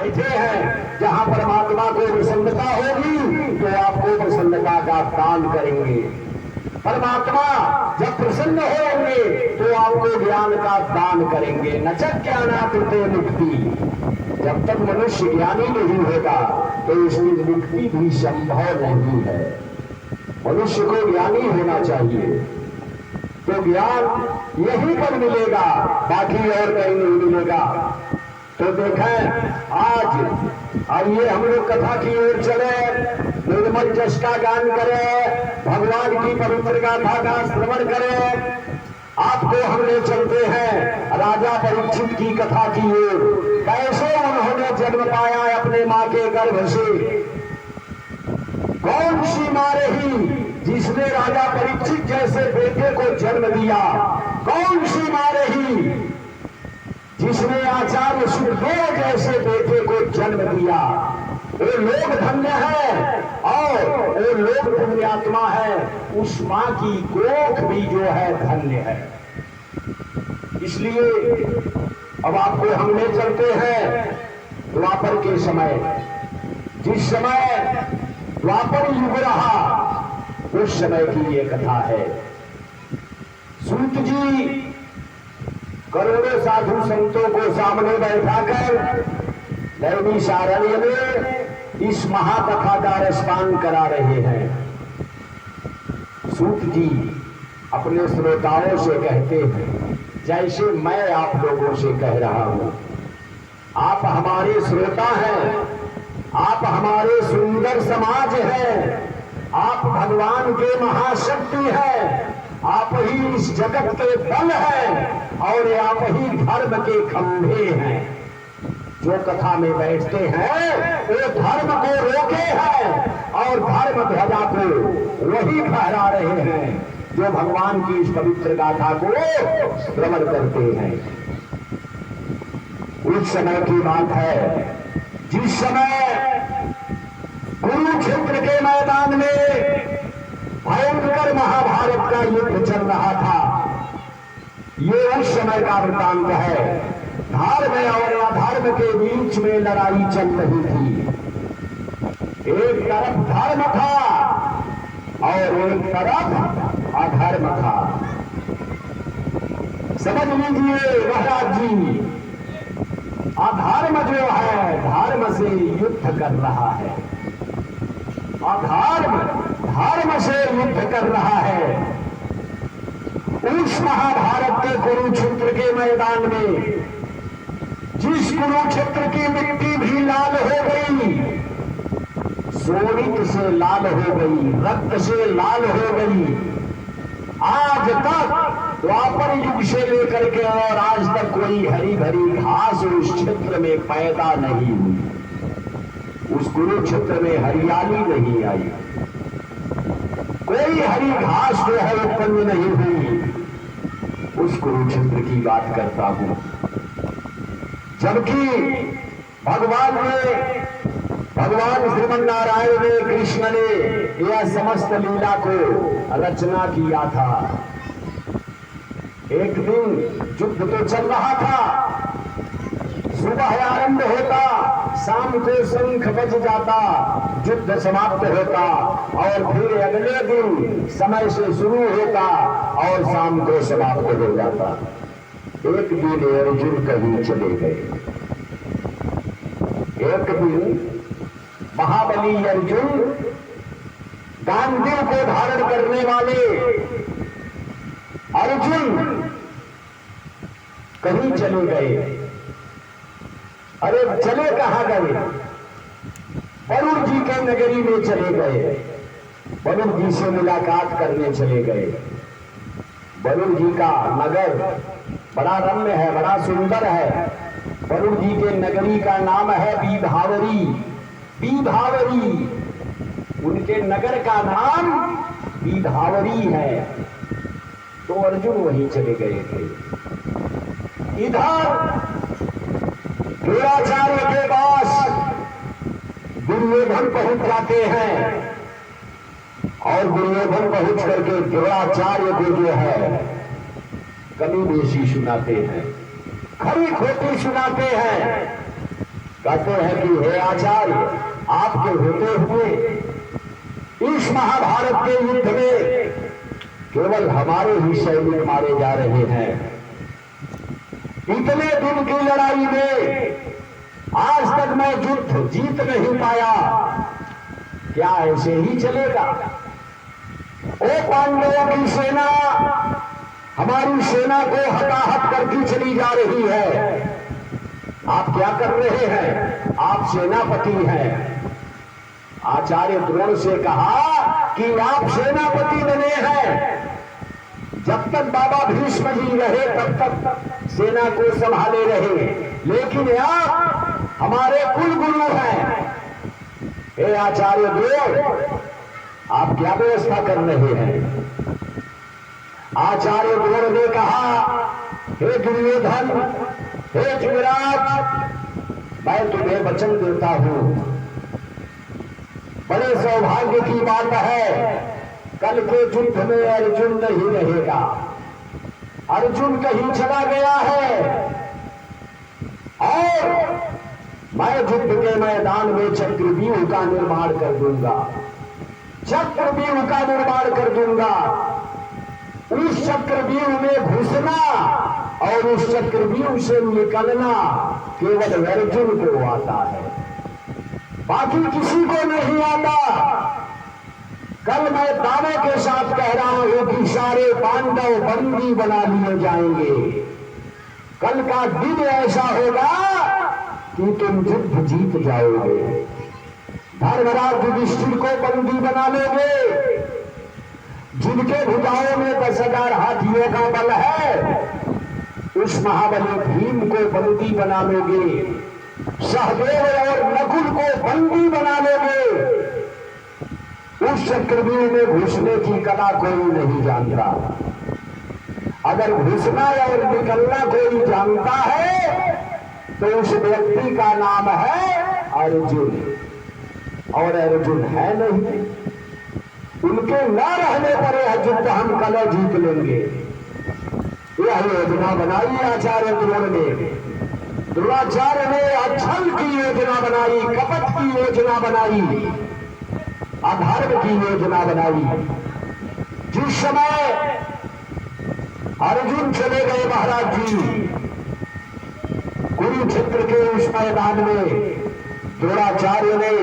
बैठे हैं। जहां परमात्मा को प्रसन्नता होगी तो आपको प्रसन्नता का दान करेंगे। परमात्मा जब प्रसन्न होंगे तो आपको ज्ञान का दान करेंगे। नचत ज्ञानात् ते मुक्ति। जब तक मनुष्य ज्ञानी नहीं होगा तो इसकी मुक्ति भी संभव नहीं है। मनुष्य को ज्ञानी होना चाहिए तो ज्ञान यहीं पर मिलेगा, बाकी और कहीं नहीं मिलेगा। तो देखें आज आइए हम लोग कथा की ओर चले, निर्मल जस का गान करें, भगवान की पवित्र गाथा का श्रवण करें। आपको हम ले चलते हैं राजा परीक्षित की कथा की ओर। कैसे उन्होंने जन्म पाया अपने मां के गर्भ से। कौन सी मां रही जिसने राजा परीक्षित जैसे बेटे को जन्म दिया? कौन सी मां रही जिसने आचार्य सुखदेव जैसे बेटे को जन्म दिया? वो लोग धन्य है और वो लोग पुण्यात्मा है। उस मां की कोख भी जो है धन्य है। इसलिए अब आपको हम ले चलते हैं द्वापर के समय। जिस समय द्वापर युग रहा उस समय की ये कथा है। सूत जी करोड़ों साधु संतों को सामने बैठाकर नैमिषारण्य में इस महाकथा का रसपान करा रहे हैं। सूत जी अपने श्रोताओं से कहते हैं जैसे मैं आप लोगों से कह रहा हूं। आप हमारे श्रोता हैं, आप हमारे सुंदर समाज हैं, आप भगवान के महाशक्ति हैं, आप ही इस जगत के बल हैं और आप ही धर्म के खंभे हैं। जो कथा में बैठते हैं वो धर्म को रोके हैं और धर्म ध्वजा को वही फहरा रहे हैं जो भगवान की इस पवित्र गाथा को श्रवण करते हैं। उस समय की बात है जिस समय कुरुक्षेत्र के मैदान में भयंकर महाभारत का युद्ध चल रहा था। ये उस समय का वृतांत है। धर्म और अधर्म के बीच में लड़ाई चल रही थी। एक तरफ धर्म था और एक तरफ अधर्म था। समझ लीजिए महाराज जी, अधर्म जो है धर्म से युद्ध कर रहा है, अधर्म धर्म से युद्ध कर रहा है। उस महाभारत के कुरुक्षेत्र के मैदान में जिस कुरुक्षेत्र की मिट्टी भी लाल हो गई, शोणित से लाल हो गई, रक्त से लाल हो गई, आज तक द्वापर युग से लेकर के और आज तक कोई हरी भरी घास उस क्षेत्र में पैदा नहीं हुई। उस कुरुक्षेत्र में हरियाली नहीं आई, कोई हरी घास जो है उत्पन्न नहीं हुई। उस कुरुक्षेत्र की बात करता हूं। जबकि भगवान श्रीमन्नारायण ने, कृष्ण ने यह समस्त लीला को रचना किया था। एक दिन युद्ध तो चल रहा था, सुबह आरंभ होता, शाम को शंख बज जाता, युद्ध समाप्त होता और फिर अगले दिन समय से शुरू होता और शाम को समाप्त हो जाता। एक दिन अर्जुन कहीं चले गए। एक दिन महाबली अर्जुन, गांडीव को धारण करने वाले अर्जुन कहीं चले गए। अरे चले कहां गए? वरुण जी के नगरी में चले गए। वरुण जी से मुलाकात करने चले गए। वरुण जी का नगर बड़ा रम्य है, बड़ा सुंदर है। वरुण जी के नगरी का नाम है बीभावरी। बीभावरी, उनके नगर का नाम बीभावरी है। तो अर्जुन वहीं चले गए थे। इधर द्रोणाचार्य के पास दुर्योधन पहुंच जाते हैं और दुर्योधन पहुंच करके द्रोणाचार्य को जो है कमी बेशी सुनाते हैं, खरी खोटी सुनाते हैं। कहते हैं कि हे आचार्य, आपके होते हुए इस महाभारत के युद्ध में केवल हमारे ही सैनिक मारे जा रहे हैं। इतने दिन की लड़ाई में आज तक मैं युद्ध जीत नहीं पाया, क्या ऐसे ही चलेगा? ओ पांडवों की सेना हमारी सेना को हताहत करके चली जा रही है। आप क्या कर रहे हैं? आप सेनापति हैं। आचार्य द्रोण से कहा कि आप सेनापति बने हैं, जब तक बाबा भीष्म जी रहे तब तक सेना को संभाले रहे, लेकिन आप हमारे कुल गुरु हैं। हे आचार्य द्रोण, आप क्या व्यवस्था कर रहे हैं? आचार्य द्रोण ने कहा, हे दुर्योधन, हे युवराज, मैं तुम्हें वचन देता हूं, बड़े सौभाग्य की बात है, कल के युद्ध में अर्जुन नहीं रहेगा। अर्जुन कहीं चला गया है और मैं युद्ध के मैदान में चक्रव्यूह का निर्माण कर दूंगा। चक्रव्यूह का निर्माण कर दूंगा। उस चक्रव्यूह में घुसना और उस चक्रव्यूह से निकलना केवल अर्जुन को आता है, बाकी किसी को नहीं आता। कल मैं दावे के साथ कह रहा हूं कि सारे पांडव बंदी बना लिए जाएंगे। कल का दिन ऐसा होगा कि तुम युद्ध जीत जाओगे। धर्मराज युधिष्ठिर को बंदी बना लोगे, जिनके भुजाओं में 10,000 हाथियों का बल है, उस महाबली भीम को बंदी बना लोगे। सहदेव और नकुल को बंदी बना लोगे। उस चक्रव्यूह में घुसने की कला कोई नहीं जानता। अगर घुसना और निकलना कोई जानता है तो उस व्यक्ति का नाम है अर्जुन, और अर्जुन है नहीं। उनके न रहने पर यह युद्ध हम कल जीत लेंगे। यह योजना बनाई आचार्य द्रोण ने। द्रोणाचार्य ने छल की योजना बनाई, कपट की योजना बनाई, अधर्म की योजना बनाई। जिस समय अर्जुन चले गए महाराज जी कुरुक्षेत्र के उस मैदान में, द्रोणाचार्य ने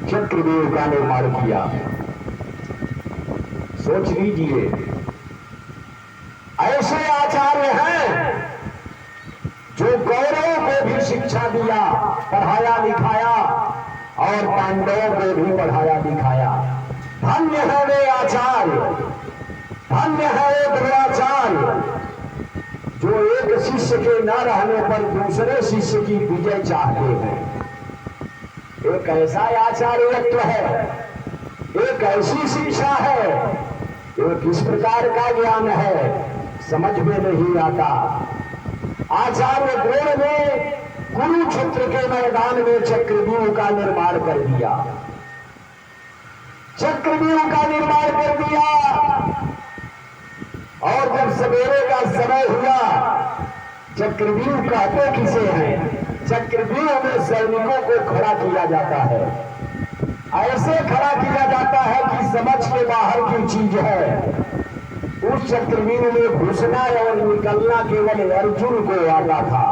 चक्रव्यूह का निर्माण किया। सोच लीजिए, ऐसे आचार्य हैं जो कौरवों को भी शिक्षा दिया, पढ़ाया लिखाया और पांडवों को भी पढ़ाया लिखाया। धन्य है वे आचार्य, धन्य है वे द्रोणाचार्य, जो एक शिष्य के न रहने पर दूसरे शिष्य की विजय चाहते हैं। एक ऐसा आचार्यत्व है, एक ऐसी शिक्षा है, एक इस प्रकार का ज्ञान है, समझ में नहीं आता। आचार्य द्रोण ने कुरुक्षेत्र के मैदान में चक्रव्यूह का निर्माण कर दिया। चक्रव्यूह का निर्माण कर दिया और जब सवेरे का समय हुआ, चक्रव्यूह कहते किसे हैं? चक्रव्यूह में सैनिकों को खड़ा किया जाता है। ऐसे खड़ा किया जाता है कि समझ के बाहर की चीज है। उस चक्रव्यूह में घुसना और निकलना केवल अर्जुन को आता था,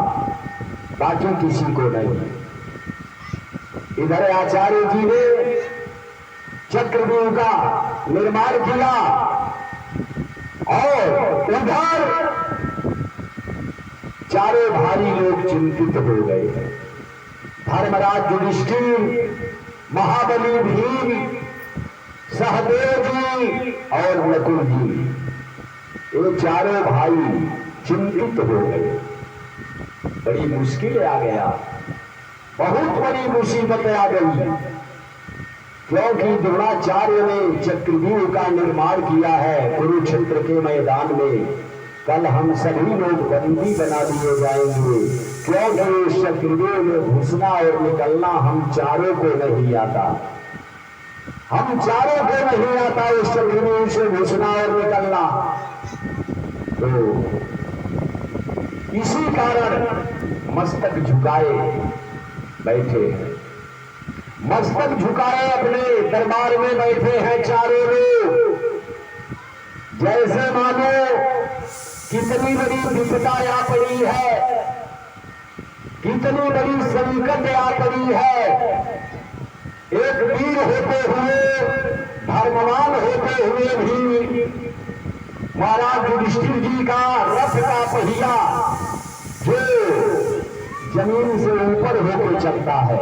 बाकी किसी को नहीं। इधर आचार्य जी ने चक्रव्यूह का निर्माण किया और उधर चारों भाई लोग चिंतित हो गए। धर्मराज युधिष्ठिर, महाबली भीम, सहदेव जी और नकुल जी, ये चारों भाई चिंतित हो गए। बड़ी मुश्किल आ गया, बहुत बड़ी मुसीबत आ गई, क्योंकि द्रोणाचार्य ने चक्रव्यूह का निर्माण किया है कुरुक्षेत्र के मैदान में। कल हम सभी लोग बंदी बना दिए जाएंगे, क्योंकि उस चक्रव्यूह में घुसना और निकलना हम चारों को नहीं आता। हम चारों को नहीं आता उस चक्रव्यूह से घुसना और निकलना। तो इसी कारण मस्तक झुकाए बैठे हैं, मस्तक झुकाए अपने दरबार में बैठे हैं चारों लोग, जैसे मानो कितनी बड़ी विपदा आ पड़ी है, कितनी बड़ी संकट आ पड़ी है। एक वीर होते हुए, धर्मवान होते हुए भी महाराज युधिष्ठिर जी का रथ का पहिया जो जमीन से ऊपर होकर चलता है,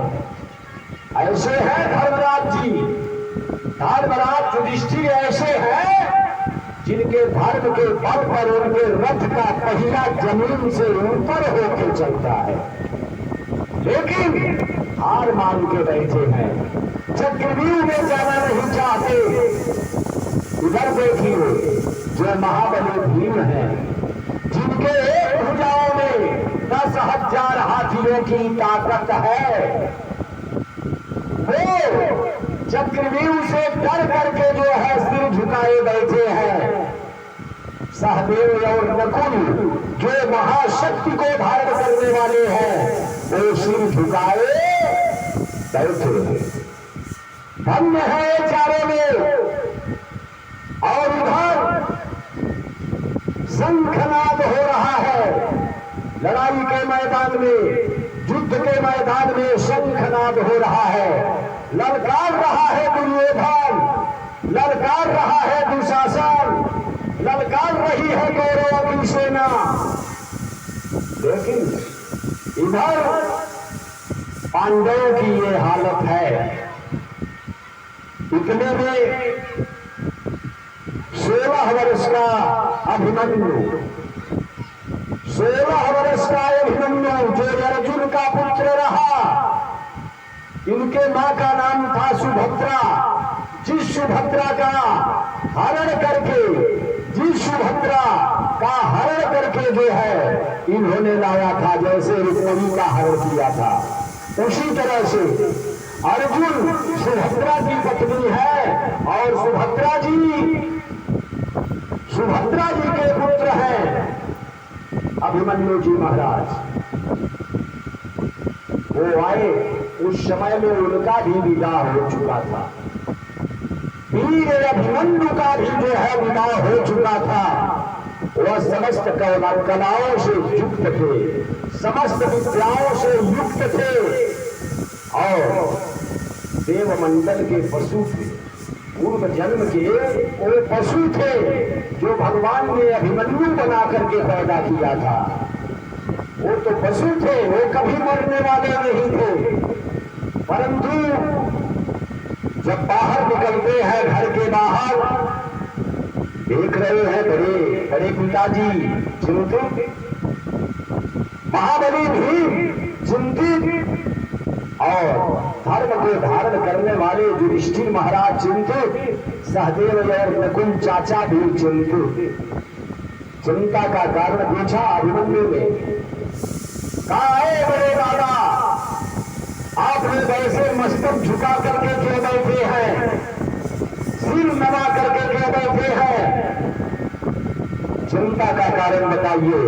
ऐसे हैं धर्मराज जी। धर्मराज युधिष्ठिर ऐसे हैं जिनके धर्म के बल पर उनके रथ का पहिया जमीन से ऊपर होकर चलता है, लेकिन हार मान के बैठे हैं, चक्रव्यूह में जाना नहीं चाहते। इधर देखिए जो महाबली भीम है, जिनके एक भुजाओं में 10,000 हाथियों की ताकत है, वो चक्रव्यूह से डर करके जो है सिर झुकाए बैठे हैं। सहदेव और नकुल जो महाशक्ति को धारण करने वाले हैं, वो सिर झुकाए बैठे हैं। धन्य है ये चारों में। और उधर शंखनाद हो रहा है, लड़ाई के मैदान में, युद्ध के मैदान में शंखनाद हो रहा है। ललकार रहा है दुर्योधन, ललकार रहा है दुशासन, ललकार रही है कौरवों की सेना। लेकिन इधर पांडवों की ये हालत है। इतने में 16 वर्ष का अभिमन्यु, 16 वर्ष का अभिमन्यु जो अर्जुन का पुत्र रहा, इनके मां का नाम था सुभद्रा। जिस सुभद्रा का हरण करके, जिस सुभद्रा का हरण करके जो है इन्होंने लाया था, जैसे रुक्मिणी का हरण किया था, उसी तरह से अर्जुन सुभद्रा की पत्नी है और सुभद्रा जी के पुत्र हैं अभिमन्यु जी महाराज। वो आए, उस समय में उनका भी विवाह हो चुका था, वीर अभिमन्यु का भी जो है विवाह हो चुका था। वह समस्त कलाओं से युक्त थे, समस्त विद्याओं से युक्त थे और देवमंडल के पशु थे। पूर्व जन्म के वो पशु थे जो भगवान ने अभिमन्यु बना करके पैदा किया था। वो तो पशु थे, वो कभी मरने वाले नहीं थे, परंतु जब बाहर निकलते हैं, घर के बाहर देख रहे हैं बड़े बड़े पिताजी चिंतित, महाबली भीम चिंतित और धर्म को धारण करने वाले युधिष्ठिर महाराज चिंतित, सहदेव और नकुल चाचा भी चिंतित। चिंता का कारण पूछा अभिमन्यु ने, कहा है बड़े दादा, आपने वैसे मस्तक झुका करके क्यों बैठे हैं, सिर नवा करके क्यों बैठे हैं? चिंता का कारण बताइए।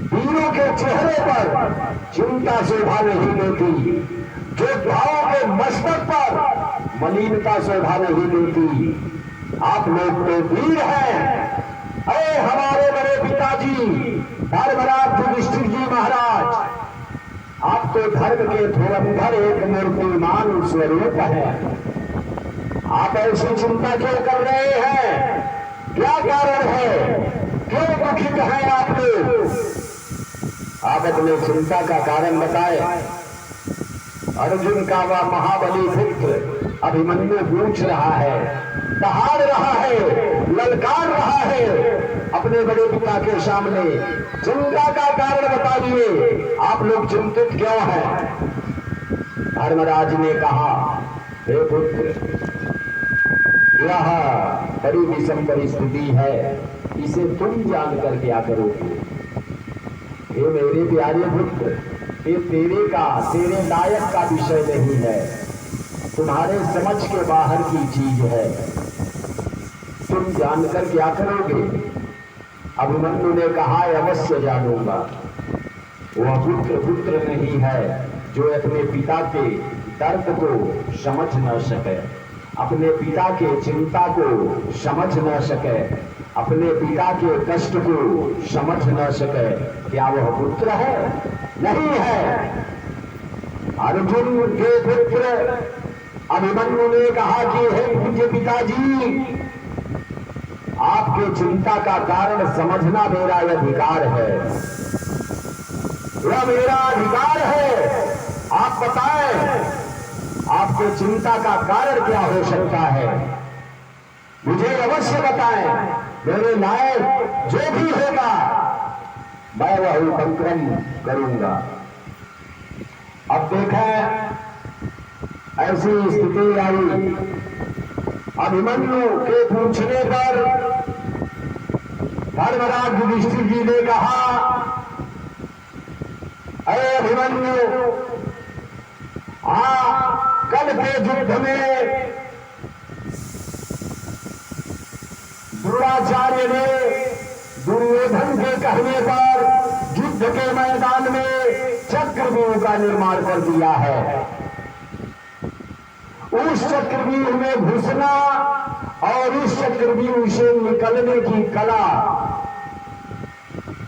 वीरों के चेहरे पर चिंता शोभा नहीं देती, योद्धाओं के मस्तक पर मलिनता शोभा नहीं देती। आप लोग तो वीर हैं। अरे हमारे बड़े पिताजी धर्मराज युधिष्ठिर जी महाराज, आप तो धर्म के धुरंधर एक मूर्तिमान स्वरूप है, आप ऐसी चिंता क्यों कर रहे हैं? क्या कारण है? क्यों दुखित हैं आप लोग? आप अपने चिंता का कारण बताए। अर्जुन का वह महाबली पुत्र अभिमन्यु पूछ रहा है, दहाड़ रहा है, ललकार रहा है अपने बड़े पिता के सामने। चिंता का कारण बताइए, आप लोग चिंतित क्यों हैं? धर्मराज ने कहा, हे पुत्र, यह बड़ी विषम परिस्थिति है, इसे तुम जानकर क्या करोगे? ये मेरे प्यारे पुत्र, ये तेरे लायक का विषय नहीं है, तुम्हारे समझ के बाहर की चीज है, तुम जानकर क्या करोगे? अभिमन्यु ने कहा, अवश्य जानूंगा। वह पुत्र नहीं है जो अपने पिता के दर्द को समझ न सके, अपने पिता के चिंता को समझ न सके, अपने पिता के कष्ट को समझ न सके, क्या वह पुत्र है? नहीं है। अर्जुन के पुत्र अभिमन्यु ने कहा कि हे पूज्य पिताजी, आपके चिंता का कारण समझना मेरा अधिकार है, यह मेरा अधिकार है। आप बताएं, आपके चिंता का कारण क्या हो सकता है? मुझे अवश्य बताएं, मेरे लायक जो भी होगा मैं वह उपक्रम करूंगा। अब देखें, ऐसी स्थिति आई, अभिमन्यु के पूछने पर धर्मराज युधिष्ठिर जी ने कहा, अरे अभिमन्यु, कल के युद्ध में द्रोणाचार्य ने दुर्योधन के कहने पर युद्ध के मैदान में चक्रव्यूह का निर्माण कर दिया है। उस चक्रव्यूह में घुसना और उस चक्रव्यूह से निकलने की कला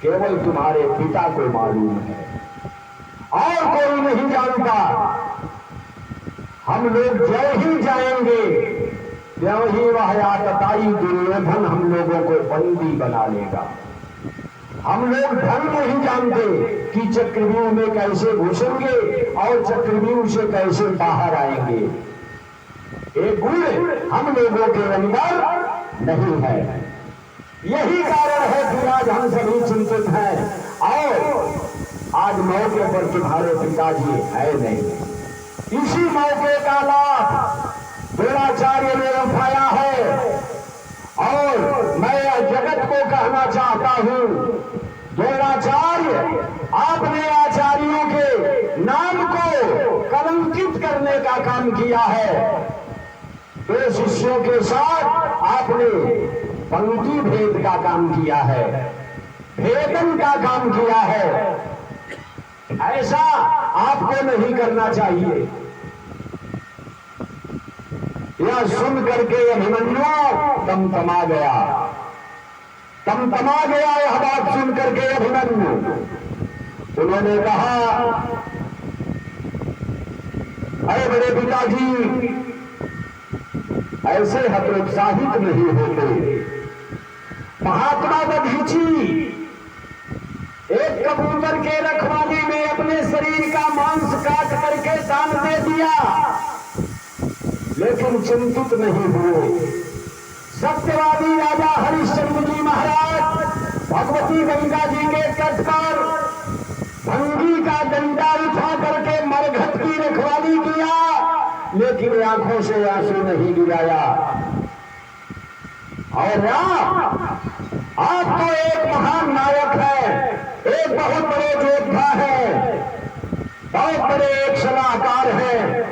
केवल तुम्हारे पिता को मालूम है और कोई नहीं जानता। हम लोग जय ही जाएंगे, त्यों ही वह आतताई दुर्योधन हम लोगों को बंदी बना लेगा। हम लोग ढंग नहीं जानते कि चक्रव्यूह में कैसे घुसेंगे और चक्रव्यूह से कैसे बाहर आएंगे। एक गुण हम लोगों के अंदर नहीं है। यही कारण है कि आज हम सभी चिंतित हैं और आज मौके पर तुम्हारे पिताजी है नहीं। इसी मौके का लाभ द्रोणाचार्य ने उठाया है और मैं जगत को कहना चाहता हूं, द्रोणाचार्य, आपने आचार्यों के नाम को कलंकित करने का काम किया है। दो शिष्यों के साथ आपने पंक्ति भेद का काम किया है, भेदन का काम किया है। ऐसा आपको नहीं करना चाहिए। यह सुन करके अभिमन्यु तमतमा गया, तमतमा गया। यह बात सुन करके अभिमन्यु, उन्होंने कहा, अरे बड़े पिताजी, ऐसे हतोत्साहित नहीं होते। महात्मा दधीची एक कबूतर के रखवाली में अपने शरीर का मांस काट करके दान दे दिया, लेकिन चिंतित नहीं हुए। सत्यवादी राजा हरिश्चंद्र जी महाराज भगवती गंगा जी के तट पर भंगी का डंडा उठा करके मरघट की रखवाली किया, लेकिन आंखों से आंसू नहीं गिराया। और आप तो एक महान नायक है, एक बहुत बड़े योद्धा है, बहुत बड़े एक सलाहकार है।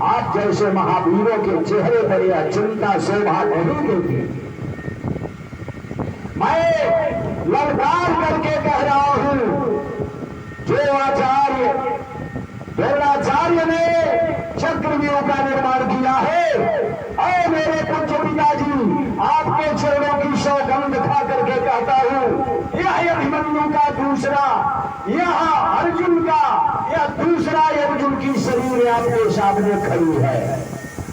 आप जैसे महावीरों के चेहरे पर यह चिंता शोभा नहीं देती। मैं ललकार करके कह रहा हूं, जो आचार्य द्रोणाचार्य ने चक्रव्यूह का निर्माण किया है, और मेरे पूज्य पिताजी, आपके चरणों की सौगंध खा करके कहता हूं, यह अभिमन्यु का दूसरा, यह अर्जुन का, यह दूसरा अर्जुन की शरीर आपके सामने खड़ी है।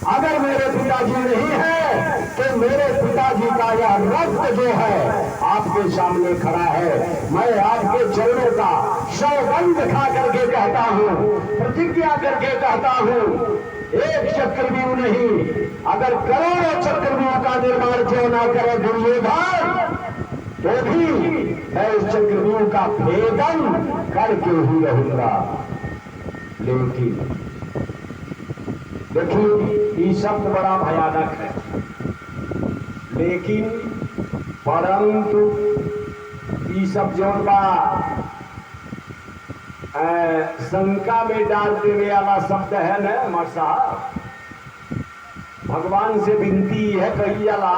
अगर मेरे पिताजी नहीं है तो मेरे पिताजी का यह रक्त जो है आपके सामने खड़ा है। मैं आपके चरणों का सौगंध खा करके कहता हूं, प्रतिज्ञा करके कहता हूं, एक चक्रव्यूह नहीं, अगर करोड़ों चक्रव्यूह का निर्माण क्यों ना करे दुर्योधन, तो भी मैं इस चक्रव्यूह का भेदन करके ही रहूंगा। लेकिन देखिए, ये शब्द बड़ा भयानक है, लेकिन परंतु ये सब जो शंका में डाल देने वाला शब्द है न मर साहब। भगवान से विनती है कही जाला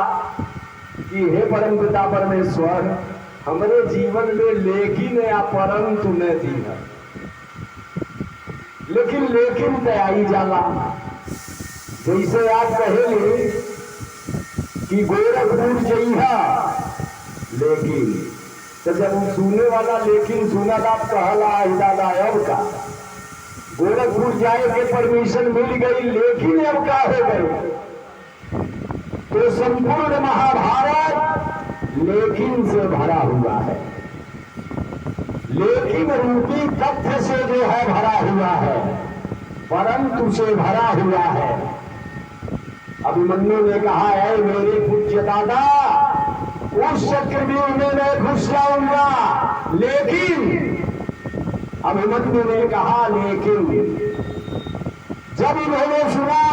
कि हे परम पिता परमेश्वर, हमारे जीवन में लेकिन या परंतु न दी है। लेकिन पे आई जाला। जैसे आप कहेंगे कि गोरखपुर जइहा, लेकिन तो जब सुने वाला लेकिन सुना आप कहला दादा अब का गोरखपुर जाए के परमिशन मिल गई, लेकिन अब का हो गई। तो संपूर्ण महाभारत लेकिन से भरा हुआ है, लेकिन रूपी तथ्य से जो है भरा हुआ है, परंतु से भरा हुआ है। अभिमन्यु ने कहा है मेरे पूज्य दादा उस चक्रव्यूह में मैं घुस जाऊंगा, लेकिन अभिमन्यु ने कहा लेकिन जब इन्होंने सुना,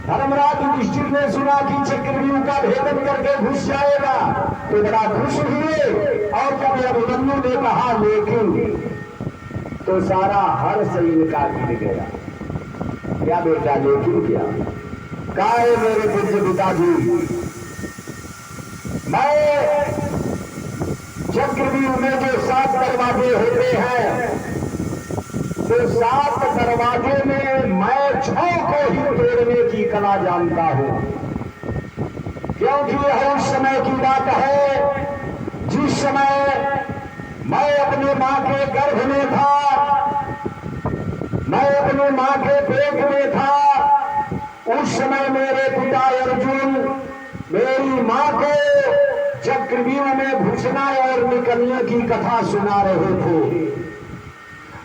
धर्मराज युधिष्ठिर ने सुना कि चक्रव्यूह का भेदन करके घुस जाएगा तो बड़ा खुश हुए। और जब अभिमन्यु ने कहा लेकिन, तो सारा हर्ष इनका गिर गया। क्या बेटा लेकिन क्या? काहे मेरे पूज्य पिताजी, मैं चक्रव्यूह में जो 7 दरवाजे होते हैं, तो 7 दरवाजे में मैं 6 को ही तोड़ने की कला जानता हूं। क्योंकि यह उस समय की बात है जिस समय मैं अपने मां के गर्भ में था, मैं अपने मां के पेट में था। उस समय मेरे पिता अर्जुन मेरी मां को चक्रव्यूह में घुसना और निकलने की कथा सुना रहे थे।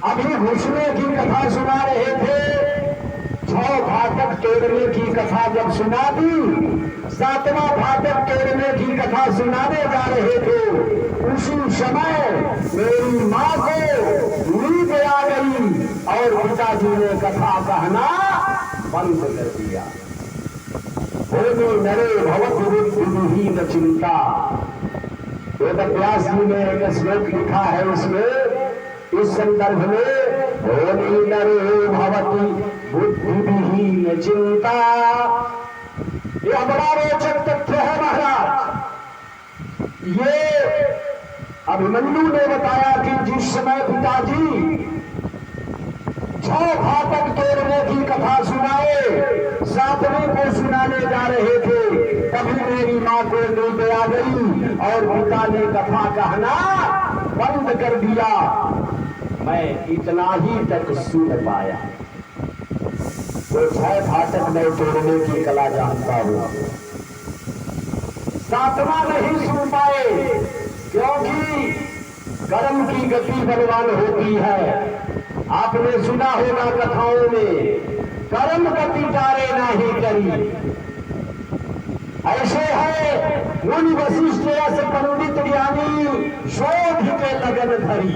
अभी घुसने की कथा सुना रहे थे, 6 फाटक तोड़ने की कथा जब सुना दी, 7वां फाटक तोड़ने की कथा सुनाने जा रहे थे। उसी समय मेरी मां को नींद आ गई और पिताजी ने कथा कहना बंद कर दिया। नरे भवद्विहीन चिंता, वेद व्यास जी ने एक श्लोक लिखा है उसमें, इस संदर्भ में होनी नरे भवति बुद्धिहीन चिंता। यह बड़ा रोचक तथ्य है महाराज। ये अभिमन्यु ने बताया कि जिस समय पिताजी 6 फाटक तोड़ने की कथा सुनाए, 7वें को सुनाने जा रहे थे, तभी मेरी मां को नींद आ गई और पिता ने कथा कहना बंद कर दिया। मैं इतना ही तक सुन पाया। तो 6 फाटक मैं तोड़ने की कला जानता हूं, 7वां नहीं सुन पाए, क्योंकि कर्म की गति बलवान होती है। आपने सुना होगा कथाओं में, कर्म गति टारे नहीं करी। ऐसे है मुनि वशिष्ठ ऐसे पंडित ज्ञानी शोध के लगन धरी।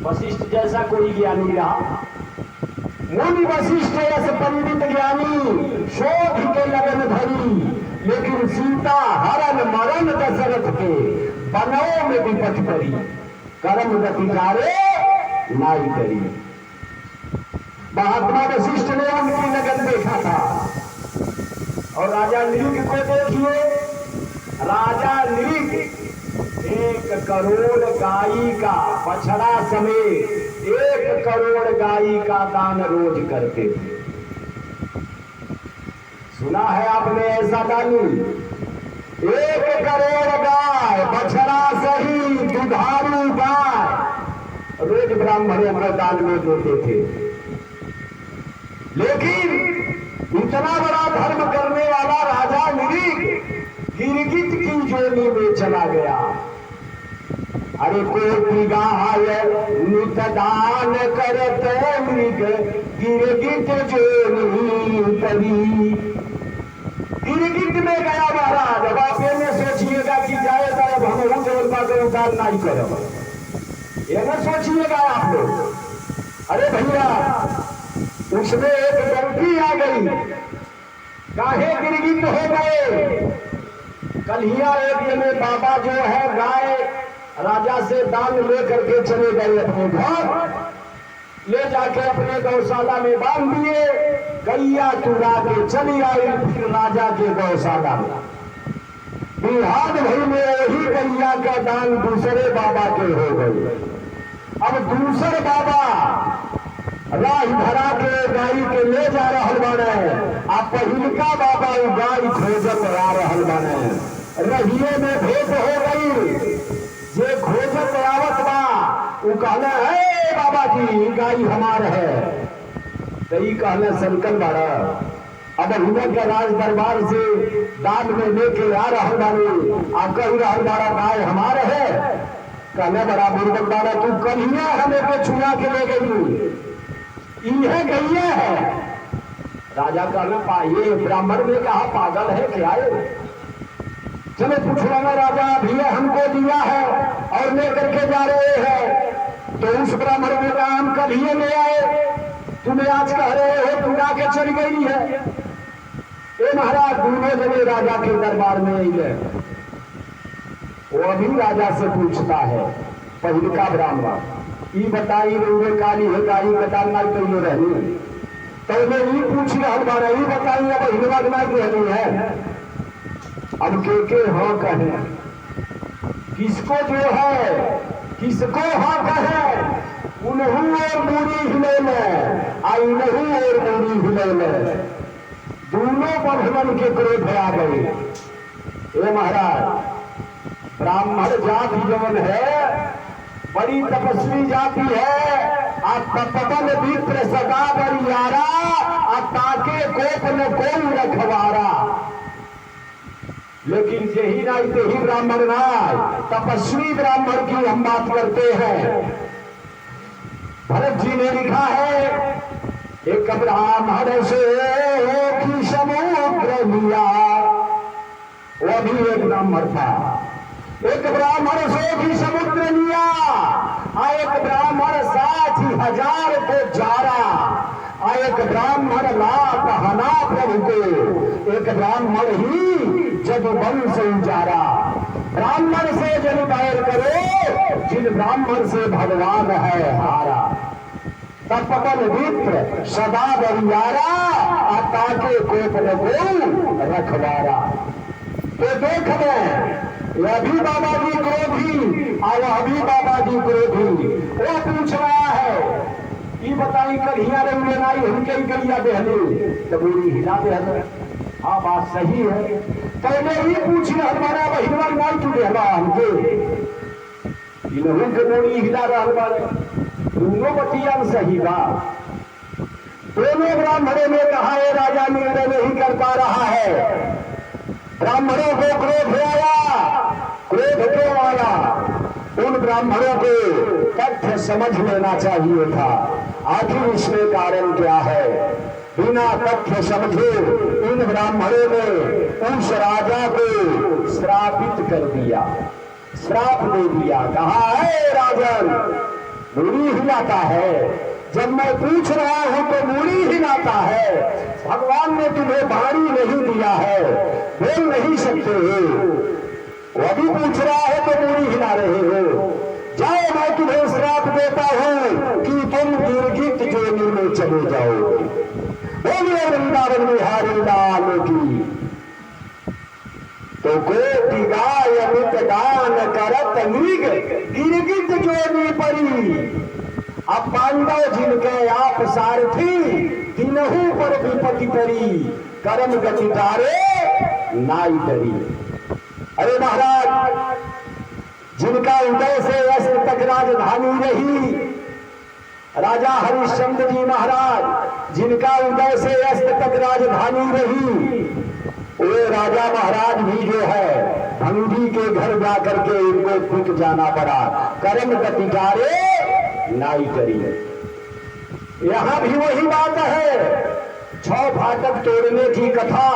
वशिष्ठ जैसा कोई ज्ञानी रहा, मुनि वशिष्ठ ऐसे पंडित ज्ञानी शोध के लगन धरी। लेकिन सीता हरण मरण दशरथ के बनों में विपट करी, कर्म गति टारे नाई करी। महात्मा वशिष्ठ ने उनकी लगन देखा था। और राजा नृग को देखिए, राजा नृग 1 करोड़ गाय का बछड़ा समेत 1 करोड़ गाय का दान रोज करते थे। सुना है आपने ऐसा दानी? 1 करोड़ गाय, बछड़ा सही, दुधारू गाय रोज ब्राह्मणों को दान में देते थे। लेकिन इतना बड़ा धर्म करने वाला राजा नृग गिरगिट की जोनी में चला गया। अरे कोटि गाय नित दान करते मृग गिरगिट जोनी परी। गिरगिट में गया महाराज। अब आप ये सोचिएगा कि जाएगा अब हम देवता का उद्धार नहीं करेगा, ये न सोचिएगा आप लोग। अरे भैया उसमें एक गलती आ गई, काहे गिरगिट हो गए। कन्हैया एक में बाबा जो है गाय राजा से दान लेकर के चले गए अपने घर, ले जाके अपने गौशाला में बांध दिए। गैया तुरा के चली आई फिर राजा के गौशाला में। बिहार भर में वही गैया का दान दूसरे बाबा के हो गए। अब दूसरे बाबा राह धरा के गाय के ले जा रहल बाने। आ पहिलका बाबा उ गाय खोजत आ रहल बाने। रहिए में भेंट हो गई। जे खोजत आवत बा उ कहले है बाबा जी गाय हमार है। तो ई कहले संकल बाड़ा अब हिमत के राज दरबार से दान में लेके आ रहल बानी। आप कह रहल बाड़ा गाय हमारे है। कहने बड़ा बुर्बक बाड़ा तू कन्हिया हमें को छुआ के ले गई। इन्हें गैया है। राजा कहने पाइए ब्राह्मण ने कहा पागल है क्या है। चलो पूछ रहा राजा भैया हमको दिया है और लेकर के जा रहे हैं। तो उस ब्राह्मण ने कहा हम कल ही ले आए। तुम्हें आज कह रहे हो तू गा के चली गई है। ए महाराज दोनों जने राजा के दरबार में अले। वो अभी राजा से पूछता है पहिलका ब्राह्मण ई बताई रूबे काली है गाई कटाना कहीं रहनी। तो ये पूछ रहल बारा ई बताई अब हिलवा ना रहनी है। अब के हाँ कहे किसको जो है किसको हाँ कहे उन्हू और मूड़ी हिले में आई नहू और मूड़ी हिले में दोनों बंधन के क्रोध आ गए। ए महाराज ब्राह्मण जाति जवन है बड़ी तपस्वी जाति है। आप तपबल मित्र सदा बरियारा ताके कोप न कोई रखवारा। लेकिन यही नाई ते ही ब्राह्मण नाय तपस्वी ब्राह्मण की हम बात करते हैं। भरत जी ने लिखा है एक ब्राह्मण से की समुद्र लिया। वो भी एक ब्राह्मण था। एक ब्राह्मण से भी समुद्र लिया। एक ब्राह्मण 60,000 को जारा। एक ब्राह्मण लात हना प्रभु को। एक ब्राह्मण ही जब वंश उजारा। ब्राह्मण से जन बैर करो जिन ब्राह्मण से भगवान है हारा। तपबल मित्र सदा बरियारा ताके कोप न को रखवारा। तो देख में अभी बाबा जी क्रोधी और अभी बाबा जी क्रोधी। वो पूछ रहा है ये बताई कलिया रंगे नाई हमके कलिया देहली तो बूढ़ी हिला दे। हाँ बात सही है। पहले ही पूछ रहा हमारा बहिनवा नाई तू देहला हमके इन्हों के बूढ़ी हिला रहा। दोनों बतिया सही बात। दोनों ब्राह्मणों ने कहा है राजा निर्णय नहीं कर पा रहा है। ब्राह्मणों को क्रोध आया। क्रोध क्यों आया उन ब्राह्मणों को तथ्य समझ लेना चाहिए था। आखिर इसमें कारण क्या है। बिना तथ्य समझे इन ब्राह्मणों ने उस राजा को श्रापित कर दिया। श्राप दे दिया। कहा है राजन मूड़ी हिलाता है। जब मैं पूछ रहा हूं तो मूड़ी हिलाता है। भगवान ने तुम्हें भारी नहीं दिया है बोल नहीं सकते हो। वो अभी पूछ रहा है तो मूड़ी हिला रहे हो। जाओ मैं तुम्हें श्राप देता हूं कि तुम गिरगिट जोनी में चले जाओगे। बोलिए वृंदावन बिहारी लाल की। तो कोटि गाय अमित दान करत मृग गिरगिट जोनी परी। अब पांडव जिनके आप सारथी दिनहू पर विपत्ति परी। कर्म गति तारे नाई डरी। अरे महाराज जिनका उदय से अस्त तक राजधानी रही। राजा हरिश्चंद्र जी महाराज जिनका उदय से अस्त तक राजधानी रही। वो राजा महाराज भी जो है भंगी के घर जाकर के इनको पिक जाना पड़ा। कर्म गतिकारे नाई करी। यहां भी वही बात है। 6 फाटक तोड़ने की कथा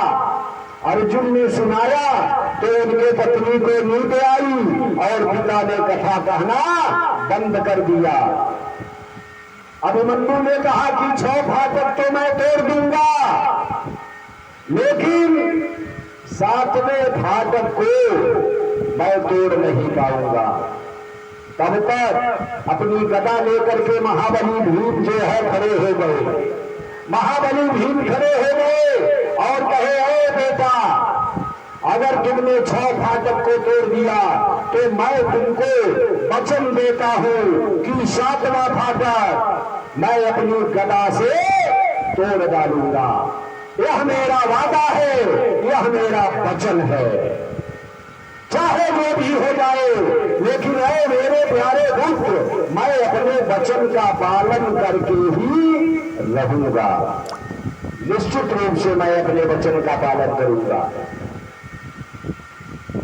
अर्जुन ने सुनाया तो उनके पत्नी को नींद आई और पिता ने कथा कहना बंद कर दिया। अभिमन्यु ने कहा कि 6 फाटक तो मैं तोड़ दूंगा लेकिन 7वें फाटक को मैं तोड़ नहीं पाऊंगा। तब तक अपनी गदा लेकर के महाबली भीम जो है खड़े हो गए। महाबली भीम खड़े हो गए और कहे ए बेटा अगर तुमने 6 फाटक को तोड़ दिया तो मैं तुमको वचन देता हूं कि 7वां फाटक मैं अपनी गदा से तोड़ डालूंगा। यह मेरा वादा है, यह मेरा वचन है। चाहे जो भी हो जाए, लेकिन ऐ मेरे प्यारे पुत्र, मैं अपने वचन का पालन करके ही रहूंगा। निश्चित रूप से मैं अपने वचन का पालन करूंगा।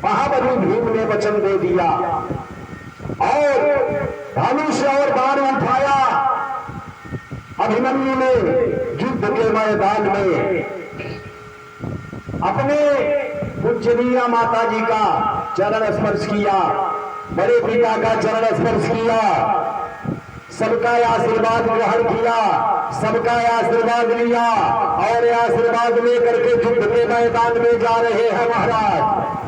महाबली भीम ने वचन दे दिया और धनुष और बाण उठाया। अभिमन्यु ने युद्ध के मैदान में अपने पूजनीय माता जी का चरण स्पर्श किया, बड़े पिता का चरण स्पर्श किया, सबका आशीर्वाद ग्रहण किया, सबका आशीर्वाद लिया और आशीर्वाद लेकर के युद्ध के मैदान में जा रहे हैं महाराज।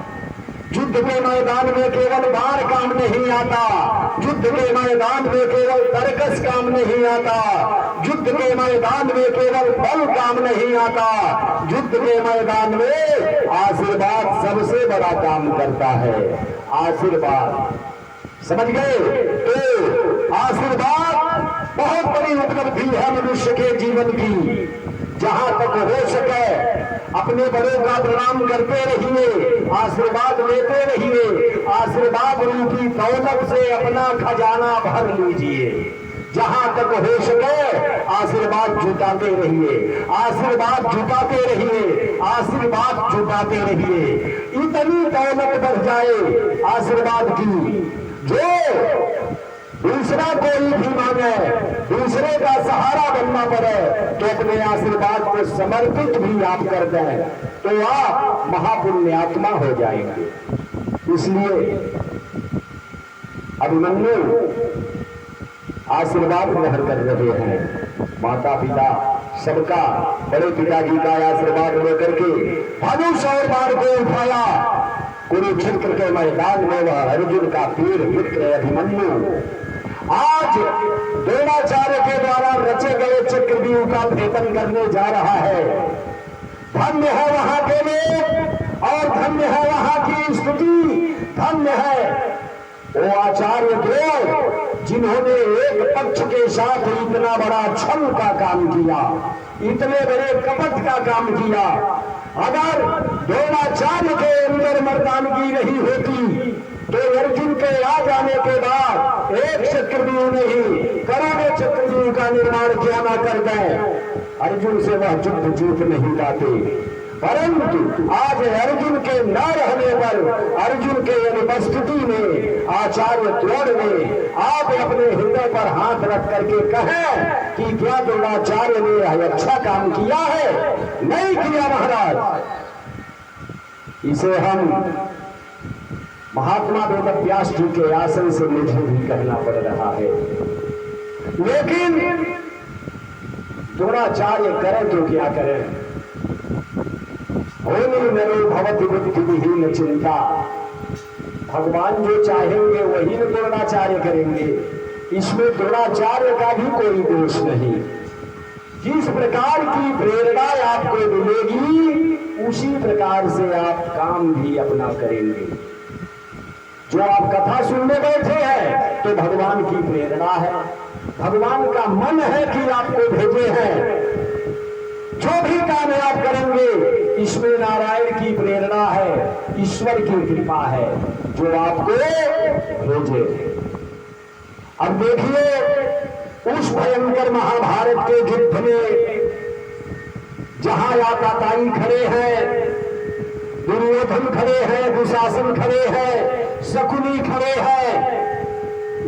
युद्ध के मैदान में केवल बाण काम नहीं आता, युद्ध के मैदान में केवल तर्कस काम नहीं आता, युद्ध के मैदान में केवल बल काम नहीं आता, युद्ध के मैदान में आशीर्वाद सबसे बड़ा काम करता है। आशीर्वाद, समझ गए? तो आशीर्वाद बहुत बड़ी उपलब्धि है मनुष्य के जीवन की। जहां तक हो सके अपने बड़ों का प्रणाम करते रहिए, आशीर्वाद लेते रहिए, आशीर्वाद रूपी दौलत से अपना खजाना भर लीजिए। जहां तक हो सके आशीर्वाद जुटाते रहिए, आशीर्वाद जुटाते रहिए, आशीर्वाद जुटाते रहिए। इतनी दौलत बढ़ जाए आशीर्वाद की, जो दूसरा कोई भी मांगे, दूसरे का सहारा बनना पड़े, तो अपने आशीर्वाद को समर्पित भी आप कर दें तो आप महापुण्यात्मा हो जाएंगे। इसलिए अभिमन्यु आशीर्वाद ग्रहण कर रहे हैं। माता पिता सबका, बड़े पिताजी का आशीर्वाद लेकर के धनुष और बाण को उठाया। कुरुक्षेत्र के मैदान में वह अर्जुन का वीर मित्र अभिमन्यु आज द्रोणाचार्य के द्वारा रचे गए चक्रव्यूह का भेदन करने जा रहा है। धन्य है वहां के लोग और धन्य है वहां की स्थिति, धन्य है वो आचार्य द्रोण जिन्होंने एक पक्ष के साथ इतना बड़ा छल का काम किया, इतने बड़े कपट का काम किया। अगर द्रोणाचार्य के अंदर मर्दानगी रही होती तो अर्जुन के आ जाने के बाद एक चक्रव्यूह नहीं करोड़ों चक्रव्यूह का निर्माण किया ना कर दें, अर्जुन से वह युद्ध जीत नहीं पाते। परंतु आज अर्जुन के न रहने पर, अर्जुन के अनुपस्थिति में आचार्य द्रोण ने आप अपने हृदय पर हाथ रख करके कहें कि क्या द्रोणाचार्य ने अच्छा काम किया है? नहीं किया महाराज। इसे हम महात्मा वेदव्यास जी के आसन से मुझे भी कहना पड़ रहा है। लेकिन द्रोणाचार्य करें तो क्या करें? होनी नरो भवति बुद्धिहीन चिंता, भगवान जो चाहेंगे वही न द्रोणाचार्य करेंगे। इसमें द्रोणाचार्य का भी कोई दोष नहीं। जिस प्रकार की प्रेरणा आपको मिलेगी उसी प्रकार से आप काम भी अपना करेंगे। जो आप कथा सुनने बैठे हैं तो भगवान की प्रेरणा है, भगवान का मन है कि आपको भेजे हैं। जो भी काम आप करेंगे इसमें नारायण की प्रेरणा है, ईश्वर की कृपा है जो आपको भेजे। अब देखिए उस भयंकर महाभारत के युद्ध में जहां आताताई खड़े हैं, दुर्योधन खड़े हैं, दुशासन खड़े हैं, शकुनी खड़े हैं,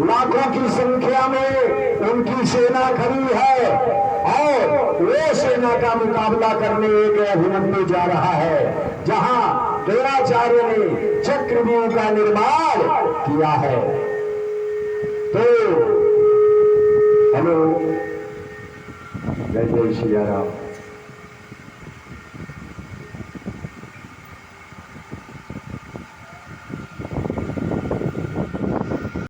लाखों की संख्या में उनकी सेना खड़ी है और वो सेना का मुकाबला करने एक अभिमन्यु जा रहा है जहां द्रोणाचार्य ने चक्रव्यूह का निर्माण किया है। तो हेलो, जय जय श्री राम।